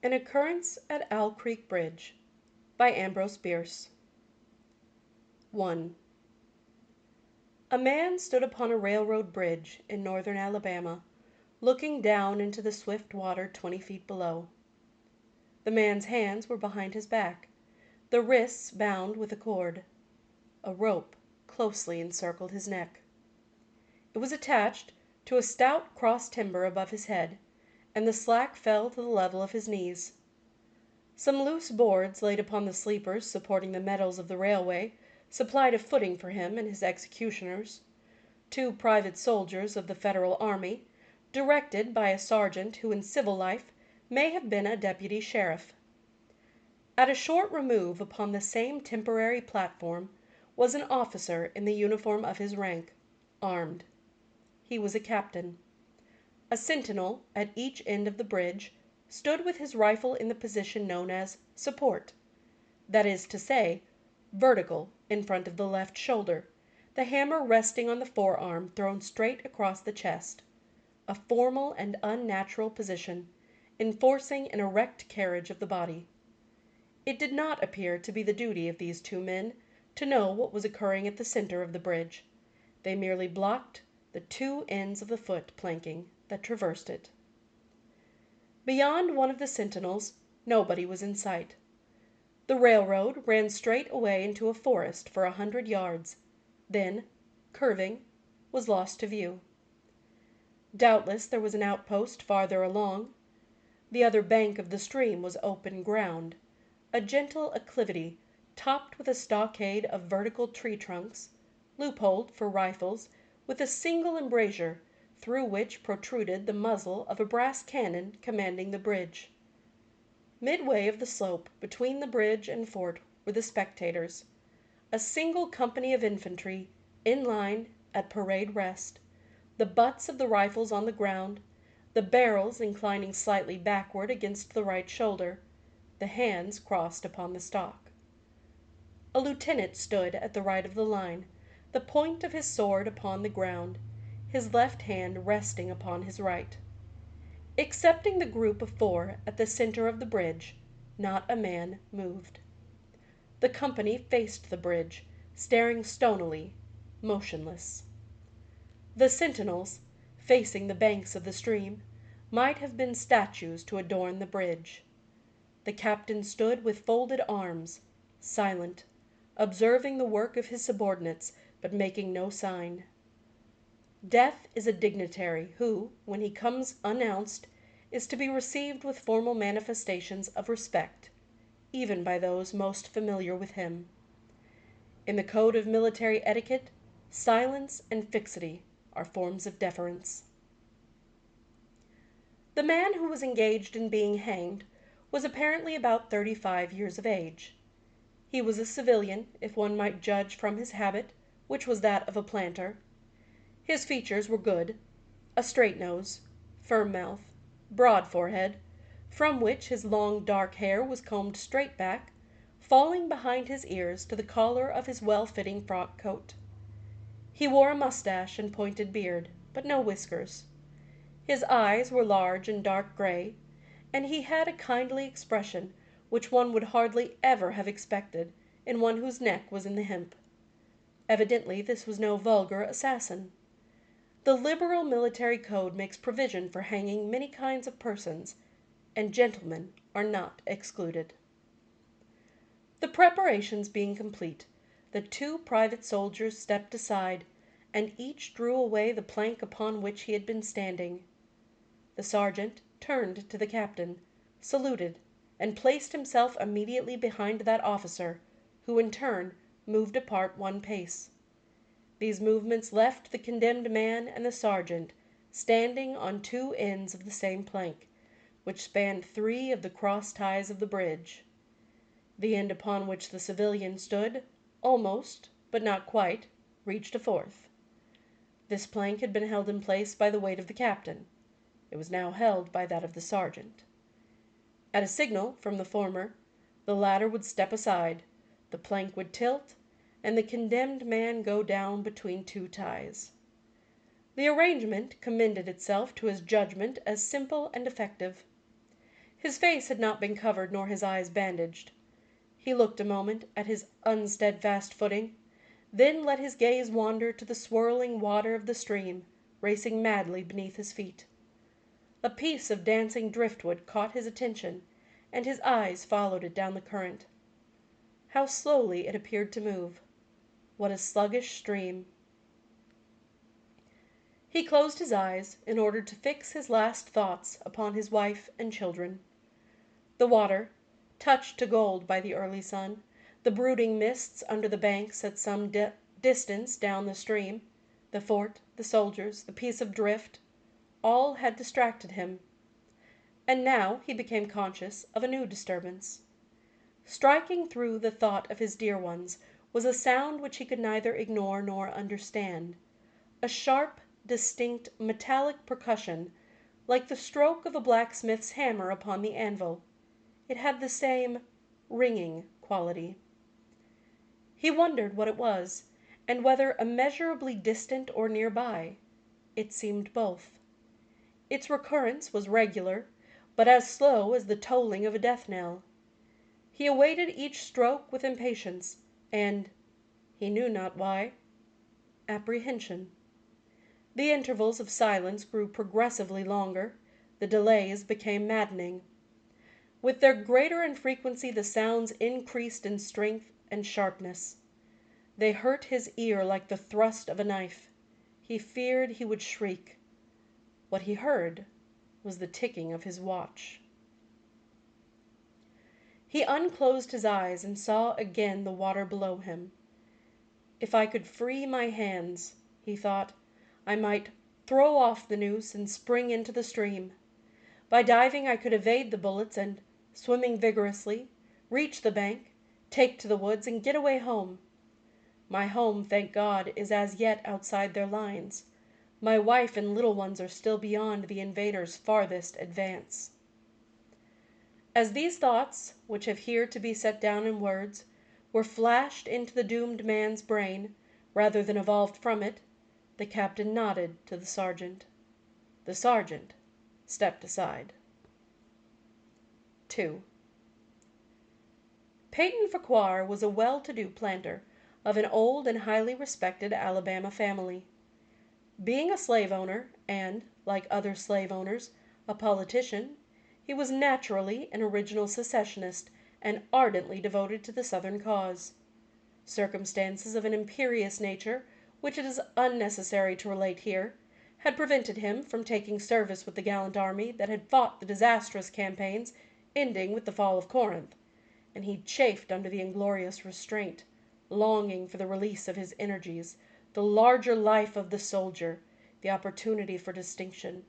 An Occurrence at Owl Creek Bridge by Ambrose Bierce. 1. A man stood upon a railroad bridge in northern Alabama, looking down into the swift water 20 feet below. The man's hands were behind his back, the wrists bound with a cord. A rope closely encircled his neck. It was attached to a stout cross timber above his head, and the slack fell to the level of his knees. Some loose boards laid upon the sleepers supporting the metals of the railway supplied a footing for him and his executioners, 2 private soldiers of the Federal Army, directed by a sergeant who in civil life may have been a deputy sheriff. At a short remove upon the same temporary platform was an officer in the uniform of his rank, armed. He was a captain. A sentinel at each end of the bridge stood with his rifle in the position known as support, that is to say, vertical in front of the left shoulder, the hammer resting on the forearm thrown straight across the chest, a formal and unnatural position, enforcing an erect carriage of the body. It did not appear to be the duty of these 2 men to know what was occurring at the center of the bridge. They merely blocked the 2 ends of the foot planking that traversed it. Beyond one of the sentinels, nobody was in sight. The railroad ran straight away into a forest for 100 yards, then, curving, was lost to view. Doubtless there was an outpost farther along. The other bank of the stream was open ground, a gentle acclivity topped with a stockade of vertical tree trunks, loopholed for rifles, with a single embrasure through which protruded the muzzle of a brass cannon commanding the bridge. Midway of the slope between the bridge and fort were the spectators, a single company of infantry in line at parade rest, the butts of the rifles on the ground, the barrels inclining slightly backward against the right shoulder, the hands crossed upon the stock. A lieutenant stood at the right of the line, the point of his sword upon the ground, his left hand resting upon his right. Excepting the group of 4 at the center of the bridge, not a man moved. The company faced the bridge, staring stonily, motionless. The sentinels, facing the banks of the stream, might have been statues to adorn the bridge. The captain stood with folded arms, silent, observing the work of his subordinates, but making no sign. Death is a dignitary who, when he comes unannounced, is to be received with formal manifestations of respect, even by those most familiar with him. In the code of military etiquette, silence and fixity are forms of deference. The man who was engaged in being hanged was apparently about 35 years of age. He was a civilian, if one might judge from his habit, which was that of a planter. His features were good: a straight nose, firm mouth, broad forehead, from which his long dark hair was combed straight back, falling behind his ears to the collar of his well-fitting frock coat. He wore a mustache and pointed beard, but no whiskers. His eyes were large and dark gray, and he had a kindly expression which one would hardly ever have expected in one whose neck was in the hemp. Evidently this was no vulgar assassin. The liberal military code makes provision for hanging many kinds of persons, and gentlemen are not excluded. The preparations being complete, the 2 private soldiers stepped aside, and each drew away the plank upon which he had been standing. The sergeant turned to the captain, saluted, and placed himself immediately behind that officer, who in turn moved apart 1 pace. These movements left the condemned man and the sergeant standing on 2 ends of the same plank, which spanned 3 of the cross ties of the bridge. The end upon which the civilian stood, almost, but not quite, reached a 4th. This plank had been held in place by the weight of the captain. It was now held by that of the sergeant. At a signal from the former, the latter would step aside, the plank would tilt, and the condemned man go down between 2 ties. The arrangement commended itself to his judgment as simple and effective. His face had not been covered nor his eyes bandaged. He looked a moment at his unsteadfast footing, then let his gaze wander to the swirling water of the stream racing madly beneath his feet. A piece of dancing driftwood caught his attention, and his eyes followed it down the current. How slowly it appeared to move! What a sluggish stream! He closed his eyes in order to fix his last thoughts upon his wife and children. The water, touched to gold by the early sun, the brooding mists under the banks at some distance down the stream, the fort, the soldiers, the piece of drift, all had distracted him. And now he became conscious of a new disturbance. Striking through the thought of his dear ones was a sound which he could neither ignore nor understand, a sharp, distinct, metallic percussion, like the stroke of a blacksmith's hammer upon the anvil. It had the same ringing quality. He wondered what it was, and whether immeasurably distant or nearby. It seemed both. Its recurrence was regular, but as slow as the tolling of a death knell. He awaited each stroke with impatience, and, he knew not why, apprehension. The intervals of silence grew progressively longer, the delays became maddening. With their greater infrequency the sounds increased in strength and sharpness. They hurt his ear like the thrust of a knife. He feared he would shriek. What he heard was the ticking of his watch. He unclosed his eyes and saw again the water below him. If I could free my hands, he thought, I might throw off the noose and spring into the stream. By diving I could evade the bullets and, swimming vigorously, reach the bank, take to the woods, and get away home. My home, thank God, is as yet outside their lines. My wife and little ones are still beyond the invaders' farthest advance. As these thoughts, which have here to be set down in words, were flashed into the doomed man's brain, rather than evolved from it, the captain nodded to the sergeant. The sergeant stepped aside. 2. Peyton Farquhar was a well-to-do planter of an old and highly respected Alabama family. Being a slave owner and, like other slave owners, a politician, he was naturally an original secessionist and ardently devoted to the Southern cause. Circumstances of an imperious nature, which it is unnecessary to relate here, had prevented him from taking service with the gallant army that had fought the disastrous campaigns ending with the fall of Corinth, and he chafed under the inglorious restraint, longing for the release of his energies, the larger life of the soldier, the opportunity for distinction.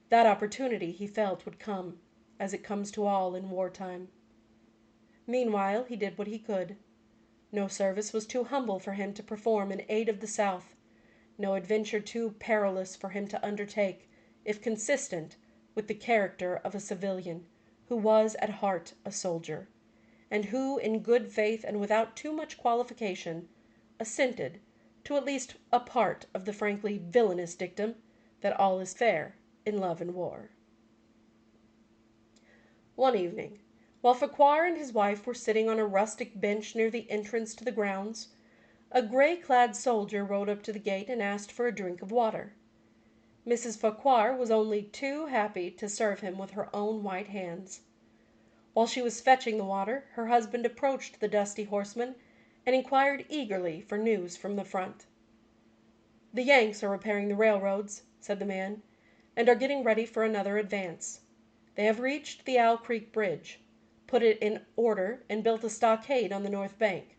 That opportunity, he felt, would come, as it comes to all in wartime. Meanwhile, he did what he could. No service was too humble for him to perform in aid of the South, no adventure too perilous for him to undertake, if consistent with the character of a civilian who was at heart a soldier, and who, in good faith and without too much qualification, assented to at least a part of the frankly villainous dictum that all is fair in love and war. One evening, while Farquhar and his wife were sitting on a rustic bench near the entrance to the grounds, a gray-clad soldier rode up to the gate and asked for a drink of water. Mrs. Farquhar was only too happy to serve him with her own white hands. While she was fetching the water, her husband approached the dusty horseman and inquired eagerly for news from the front. "The Yanks are repairing the railroads," said the man, "and are getting ready for another advance. They have reached the Owl Creek Bridge, put it in order, and built a stockade on the north bank.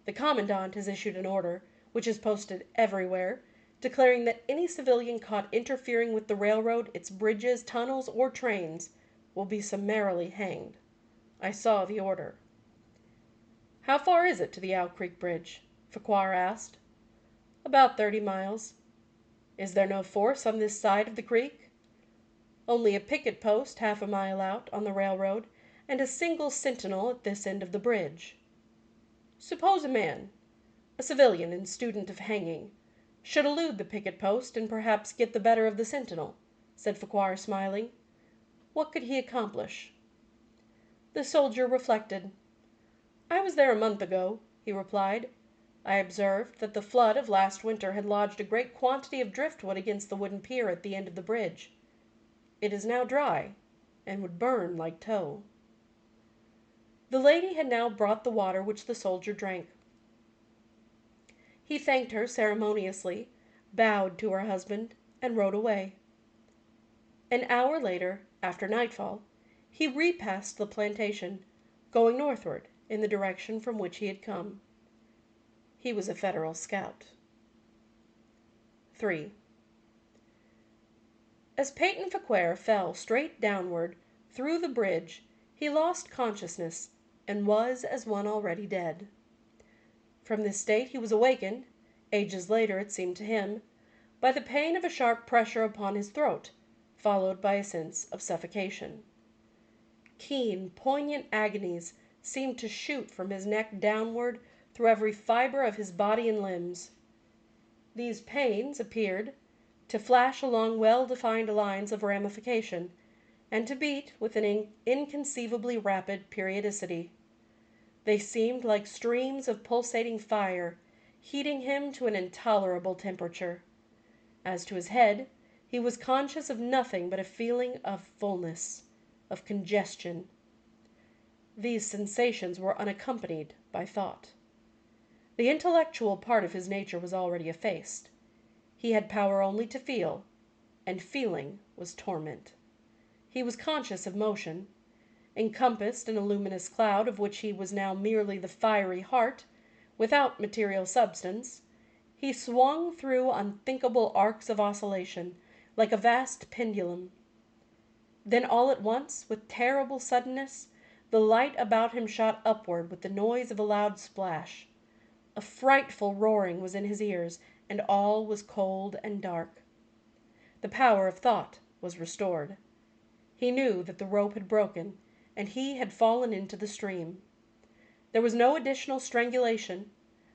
The commandant has issued an order, which is posted everywhere, declaring that any civilian caught interfering with the railroad, its bridges, tunnels, or trains, will be summarily hanged. I saw the order." "How far is it to the Owl Creek Bridge?" Farquhar asked. "About 30 miles. Is there no force on this side of the creek?" "Only a picket post half a mile out on the railroad, and a single sentinel at this end of the bridge." "Suppose a man, a civilian and student of hanging, should elude the picket post and perhaps get the better of the sentinel," said Farquhar, smiling. What could he accomplish? The soldier reflected. "I was there a month ago," he replied. "I observed that the flood of last winter had lodged a great quantity of driftwood against the wooden pier at the end of the bridge. It is now dry, and would burn like tow." The lady had now brought the water which the soldier drank. He thanked her ceremoniously, bowed to her husband, and rode away. An hour later, after nightfall, he repassed the plantation, going northward in the direction from which he had come. He was a Federal scout. 3. As Peyton Fauquier fell straight downward through the bridge, he lost consciousness and was as one already dead. From this state he was awakened, ages later it seemed to him, by the pain of a sharp pressure upon his throat, followed by a sense of suffocation. Keen, poignant agonies seemed to shoot from his neck downward through every fibre of his body and limbs. These pains appeared to flash along well-defined lines of ramification, and to beat with an inconceivably rapid periodicity. They seemed like streams of pulsating fire, heating him to an intolerable temperature. As to his head, he was conscious of nothing but a feeling of fullness, of congestion. These sensations were unaccompanied by thought. The intellectual part of his nature was already effaced. He had power only to feel, and feeling was torment. He was conscious of motion. Encompassed in a luminous cloud of which he was now merely the fiery heart, without material substance, he swung through unthinkable arcs of oscillation, like a vast pendulum. Then all at once, with terrible suddenness, the light about him shot upward with the noise of a loud splash. A frightful roaring was in his ears, and all was cold and dark. The power of thought was restored. He knew that the rope had broken, and he had fallen into the stream. There was no additional strangulation.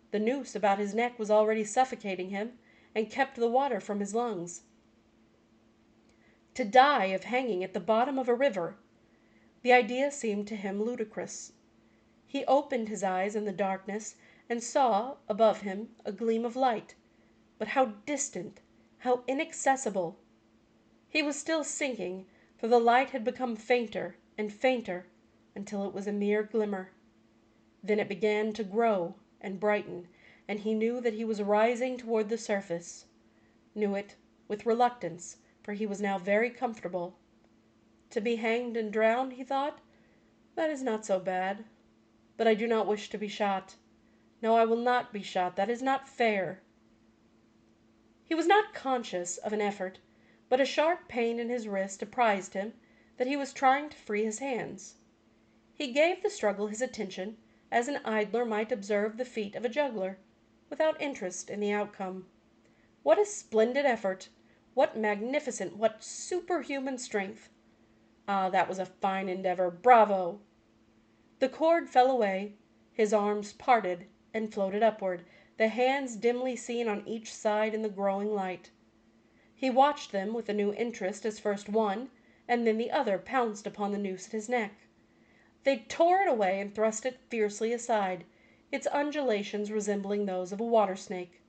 The noose about his neck was already suffocating him, and kept the water from his lungs. To die of hanging at the bottom of a river! The idea seemed to him ludicrous. He opened his eyes in the darkness, and saw, above him, a gleam of light, but how distant, how inaccessible! He was still sinking, for the light had become fainter and fainter, until it was a mere glimmer. Then it began to grow and brighten, and he knew that he was rising toward the surface; knew it with reluctance, for he was now very comfortable. To be hanged and drowned, he thought, that is not so bad. But I do not wish to be shot. No, I will not be shot. That is not fair. He was not conscious of an effort, but a sharp pain in his wrist apprised him that he was trying to free his hands. He gave the struggle his attention, as an idler might observe the feat of a juggler, without interest in the outcome. What a splendid effort! What magnificent, what superhuman strength! Ah, that was a fine endeavor! Bravo! The cord fell away, his arms parted and floated upward, the hands dimly seen on each side in the growing light. He watched them with a new interest as first one and then the other pounced upon the noose at his neck. They tore it away and thrust it fiercely aside, its undulations resembling those of a water snake.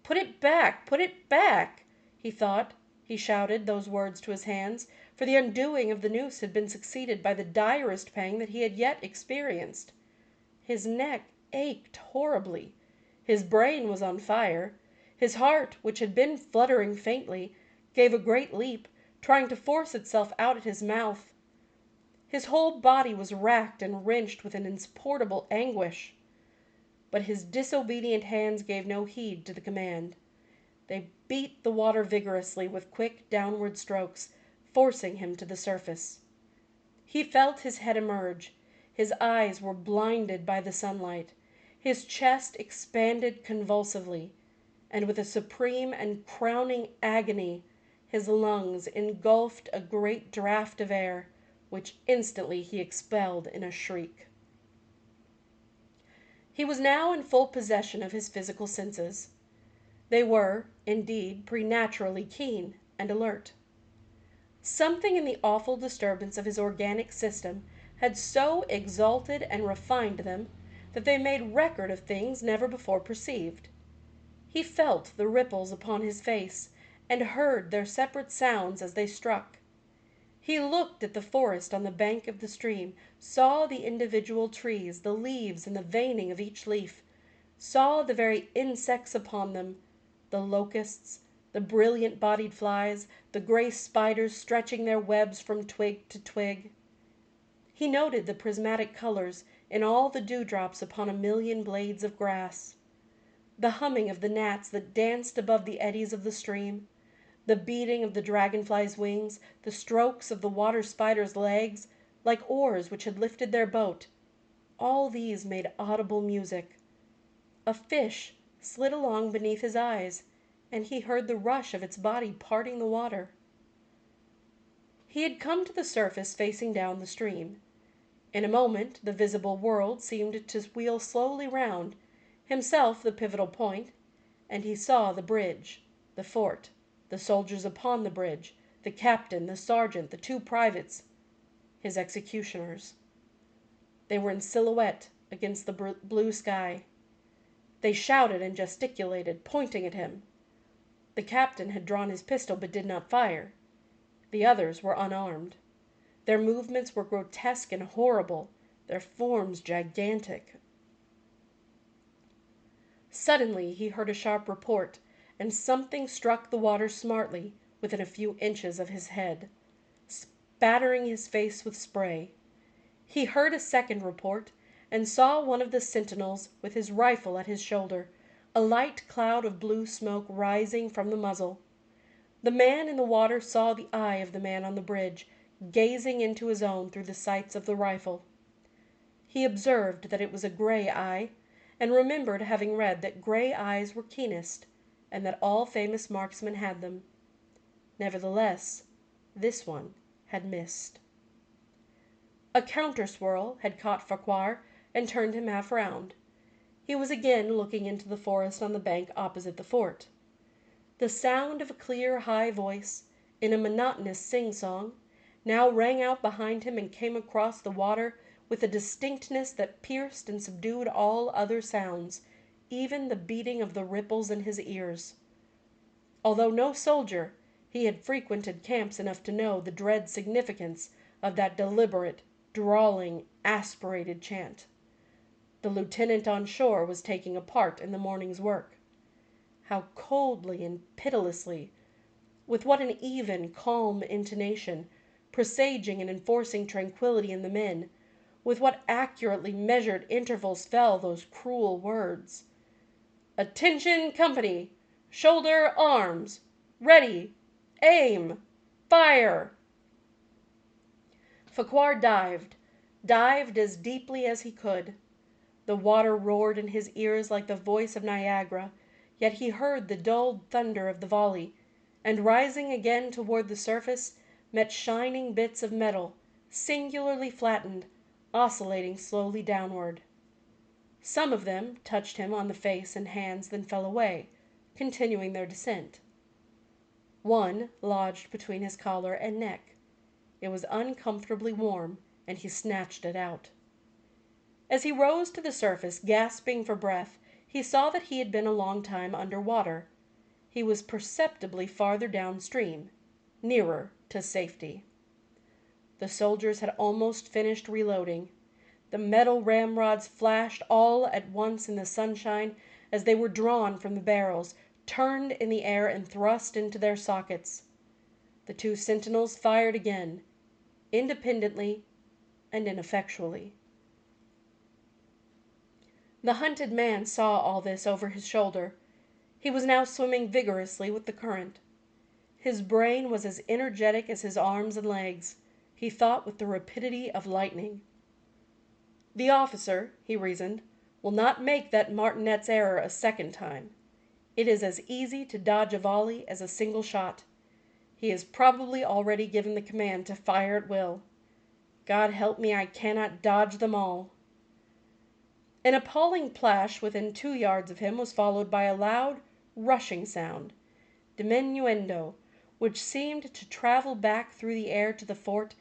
"Put it back! Put it back!" he thought. He shouted those words to his hands, for the undoing of the noose had been succeeded by the direst pang that he had yet experienced. His neck ached horribly. His brain was on fire. His heart, which had been fluttering faintly, gave a great leap, trying to force itself out at his mouth. His whole body was racked and wrenched with an insupportable anguish. But his disobedient hands gave no heed to the command. They beat the water vigorously with quick downward strokes, forcing him to the surface. He felt his head emerge. His eyes were blinded by the sunlight. His chest expanded convulsively, and with a supreme and crowning agony, his lungs engulfed a great draught of air, which instantly he expelled in a shriek. He was now in full possession of his physical senses. They were, indeed, preternaturally keen and alert. Something in the awful disturbance of his organic system had so exalted and refined them that they made record of things never before perceived. He felt the ripples upon his face, and heard their separate sounds as they struck. He looked at the forest on the bank of the stream, saw the individual trees, the leaves and the veining of each leaf, saw the very insects upon them, the locusts, the brilliant-bodied flies, the gray spiders stretching their webs from twig to twig. He noted the prismatic colors in all the dewdrops upon a million blades of grass, the humming of the gnats that danced above the eddies of the stream, the beating of the dragonfly's wings, the strokes of the water spider's legs, like oars which had lifted their boat. All these made audible music. A fish slid along beneath his eyes, and he heard the rush of its body parting the water. He had come to the surface facing down the stream. In a moment the visible world seemed to wheel slowly round, himself the pivotal point, and he saw the bridge, the fort, the soldiers upon the bridge, the captain, the sergeant, the two privates, his executioners. They were in silhouette against the blue sky. They shouted and gesticulated, pointing at him. The captain had drawn his pistol but did not fire. The others were unarmed. Their movements were grotesque and horrible, their forms gigantic. Suddenly he heard a sharp report, and something struck the water smartly within a few inches of his head, spattering his face with spray. He heard a second report, and saw one of the sentinels with his rifle at his shoulder, a light cloud of blue smoke rising from the muzzle. The man in the water saw the eye of the man on the bridge, gazing into his own through the sights of the rifle. He observed that it was a gray eye, and remembered having read that gray eyes were keenest, and that all famous marksmen had them. Nevertheless, this one had missed. A counter-swirl had caught Farquhar and turned him half round. He was again looking into the forest on the bank opposite the fort. The sound of a clear, high voice, in a monotonous sing-song, now rang out behind him and came across the water with a distinctness that pierced and subdued all other sounds, even the beating of the ripples in his ears. Although no soldier, he had frequented camps enough to know the dread significance of that deliberate, drawling, aspirated chant. The lieutenant on shore was taking a part in the morning's work. How coldly and pitilessly, with what an even, calm intonation, presaging and enforcing tranquillity in the men, with what accurately measured intervals fell those cruel words. "Attention, company! Shoulder arms! Ready! Aim! Fire!" Farquhar dived as deeply as he could. The water roared in his ears like the voice of Niagara, yet he heard the dulled thunder of the volley, and rising again toward the surface, met shining bits of metal, singularly flattened, oscillating slowly downward. Some of them touched him on the face and hands, then fell away, continuing their descent. One lodged between his collar and neck. It was uncomfortably warm, and he snatched it out. As he rose to the surface, gasping for breath, he saw that he had been a long time under water. He was perceptibly farther downstream, nearer to safety. The soldiers had almost finished reloading. The metal ramrods flashed all at once in the sunshine as they were drawn from the barrels, turned in the air and thrust into their sockets. The two sentinels fired again, independently and ineffectually. The hunted man saw all this over his shoulder. He was now swimming vigorously with the current. His brain was as energetic as his arms and legs. He thought with the rapidity of lightning. "The officer," he reasoned, "will not make that martinet's error a second time. It is as easy to dodge a volley as a single shot. He has probably already given the command to fire at will. God help me, I cannot dodge them all." An appalling plash within 2 yards of him was followed by a loud, rushing sound, diminuendo, which seemed to travel back through the air to the fort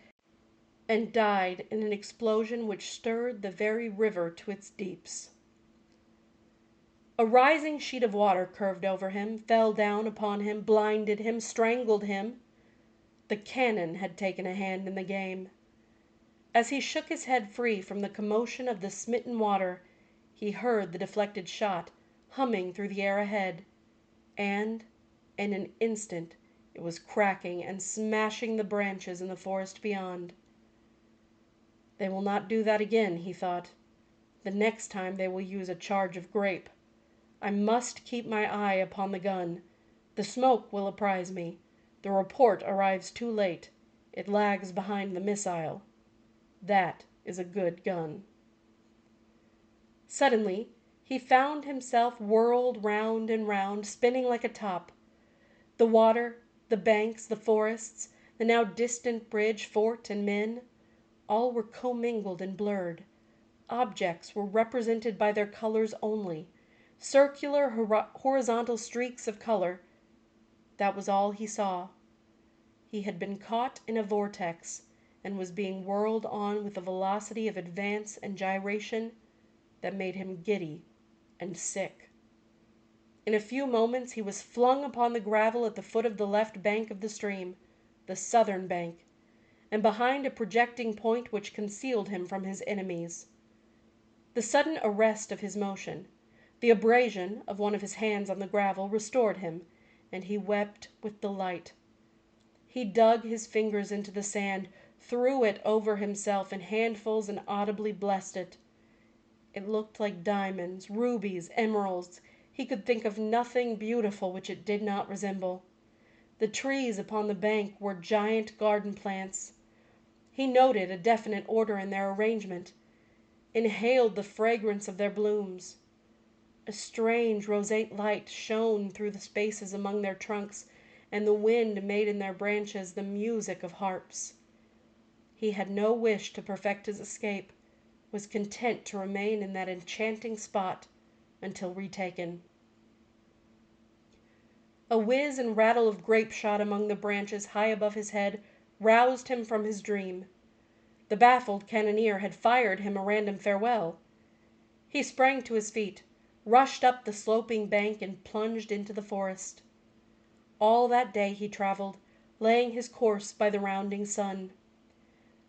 and died in an explosion which stirred the very river to its deeps. A rising sheet of water curved over him, fell down upon him, blinded him, strangled him. The cannon had taken a hand in the game. As he shook his head free from the commotion of the smitten water, he heard the deflected shot humming through the air ahead, and in an instant it was cracking and smashing the branches in the forest beyond. They will not do that again, he thought. The next time they will use a charge of grape. I must keep my eye upon the gun. The smoke will apprise me. The report arrives too late. It lags behind the missile. That is a good gun. Suddenly, he found himself whirled round and round, spinning like a top. The water, the banks, the forests, the now distant bridge, fort, and men, all were commingled and blurred. Objects were represented by their colors only, circular, horizontal streaks of color. That was all he saw. He had been caught in a vortex and was being whirled on with a velocity of advance and gyration that made him giddy and sick. In a few moments he was flung upon the gravel at the foot of the left bank of the stream, the southern bank, and behind a projecting point which concealed him from his enemies. The sudden arrest of his motion, the abrasion of one of his hands on the gravel, restored him, and he wept with delight. He dug his fingers into the sand, threw it over himself in handfuls, and audibly blessed it. It looked like diamonds, rubies, emeralds. He could think of nothing beautiful which it did not resemble. The trees upon the bank were giant garden plants. He noted a definite order in their arrangement, inhaled the fragrance of their blooms. A strange roseate light shone through the spaces among their trunks, and the wind made in their branches the music of harps. He had no wish to perfect his escape, was content to remain in that enchanting spot until retaken. A whiz and rattle of grape shot among the branches high above his head roused him from his dream. The baffled cannoneer had fired him a random farewell. He sprang to his feet, rushed up the sloping bank, and plunged into the forest. All that day he traveled, laying his course by the rounding sun.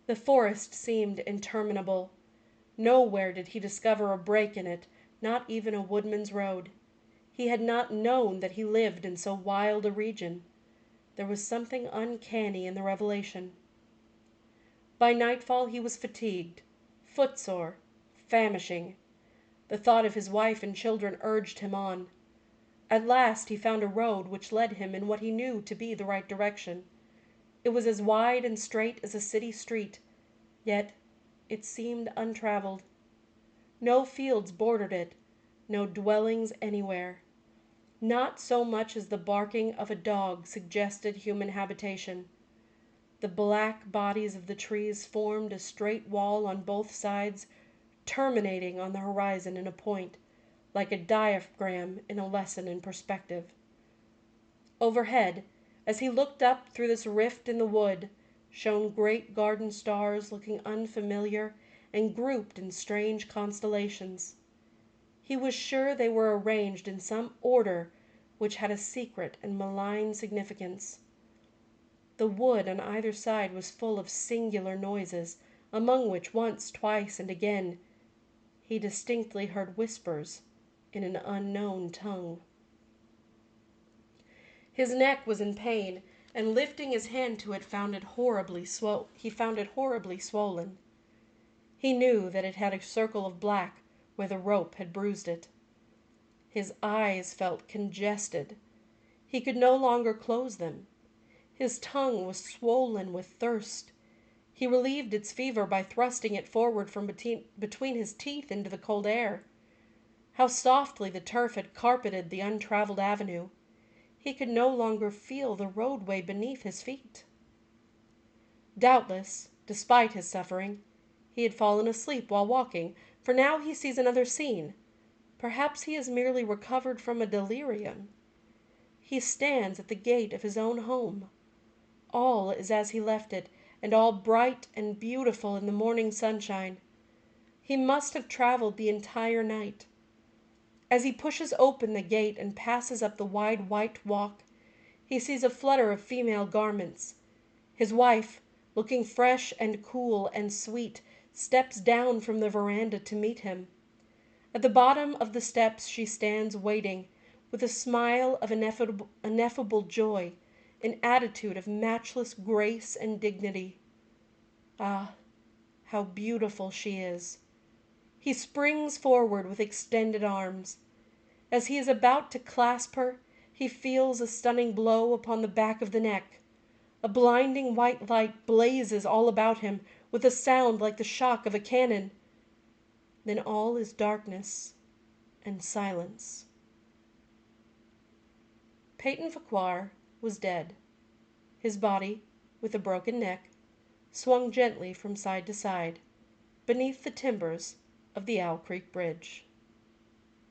The forest seemed interminable. Nowhere did he discover a break in it, not even a woodman's road. He had not known that he lived in so wild a region. There was something uncanny in the revelation. By nightfall he was fatigued, footsore, famishing. The thought of his wife and children urged him on. At last he found a road which led him in what he knew to be the right direction. It was as wide and straight as a city street, yet it seemed untraveled. No fields bordered it, no dwellings anywhere. Not so much as the barking of a dog suggested human habitation. The black bodies of the trees formed a straight wall on both sides, terminating on the horizon in a point, like a diagram in a lesson in perspective. Overhead, as he looked up through this rift in the wood, shone great garden stars looking unfamiliar and grouped in strange constellations. He was sure they were arranged in some order which had a secret and malign significance. The wood on either side was full of singular noises, among which once, twice, and again, he distinctly heard whispers in an unknown tongue. His neck was in pain, and lifting his hand to it, he found it horribly swollen. He knew that it had a circle of black where the rope had bruised it. His eyes felt congested. He could no longer close them. His tongue was swollen with thirst. He relieved its fever by thrusting it forward from between his teeth into the cold air. How softly the turf had carpeted the untraveled avenue. He could no longer feel the roadway beneath his feet. Doubtless, despite his suffering, he had fallen asleep while walking, for now he sees another scene. Perhaps he has merely recovered from a delirium. He stands at the gate of his own home. All is as he left it, and all bright and beautiful in the morning sunshine. He must have traveled the entire night. As he pushes open the gate and passes up the wide white walk, he sees a flutter of female garments. His wife, looking fresh and cool and sweet, steps down from the veranda to meet him. At the bottom of the steps she stands waiting, with a smile of ineffable joy, an attitude of matchless grace and dignity. Ah, how beautiful she is! He springs forward with extended arms. As he is about to clasp her, he feels a stunning blow upon the back of the neck. A blinding white light blazes all about him with a sound like the shock of a cannon. Then all is darkness and silence. Peyton Farquhar was dead. His body, with a broken neck, swung gently from side to side beneath the timbers of the Owl Creek Bridge.